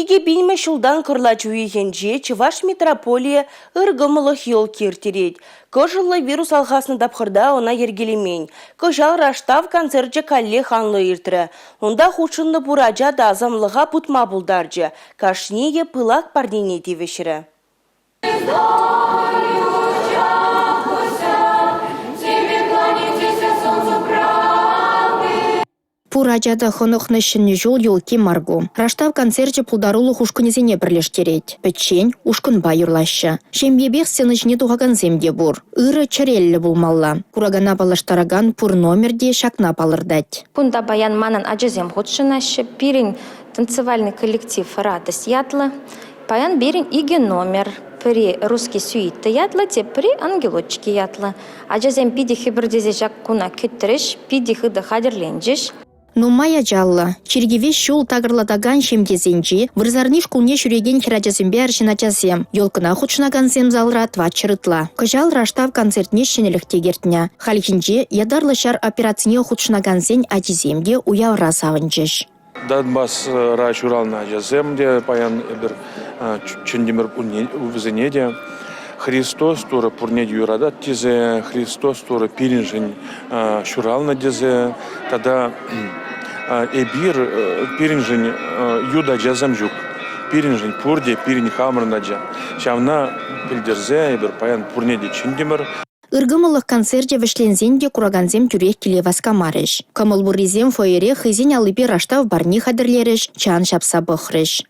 Иге бинме шулдан кырла чуйхенже Чуваш метрополия ыргымылых йол киртерет. Кожылы вирус алхасны дапхырда она ергелемень. Кожал раштав концертже калле ханлы иртірі. Онда хушынны бураджа да азамлыға путма булдарджа. Кашнеге пылак парнене девешірі. Пураджада хонохнышын жол юлки маргу. Раштав концерте пулдарулы хушкынезене бірлешкерет. Печень ушкынба юрлашы. Шембебех сценычне туғаган земде бур. Иры чареллі булмалла. Курагана балаштараган пур номерде шакна палырдать. Пунда баян манан аджазем худшынашы. Пирин танцевальный коллектив «Радость» ятла. Баян берин иге номер. При русский сюит ятла, те при ангелочки ятла. Аджазем пиди хибрдезе жак куна küttіріш, пиди хыда хадерленджиш. Ну мая жалла. Чиргеве шул тагырладаган шемдезенжи, вырзарниш кулне шүреген хираджазембе аршиначазем. Йолкына худшынаган земзалра тва чырытла. Кажал раштав концертне шенелікте гертня. Халихинже ядарлы шар операцине худшынаган зен адиземге уявра савынчыш. Дадбас рач урална ажаземде паян бір чүндемір увезенеде. Христос тура пурнеди юрада тизе, Христос тура пиринжин шурална дизе, тада эбир пиринжин юда джазамжук, пиринжин пурде, пирин хамрнаджа. Шавна пильдерзе, эбир паян пурнеди чүндемір. Иргымылық концерте вешлензенде кураганзем тюрех келеваска марыш. Камылбурризем фойере хызен алыпе раштав барни хадырлереш, чан шапса бұхрыш.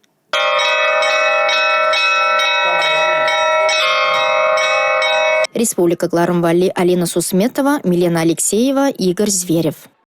Республика Гларамвали, Алина Сусметова, Милена Алексеева, Игорь Зверев.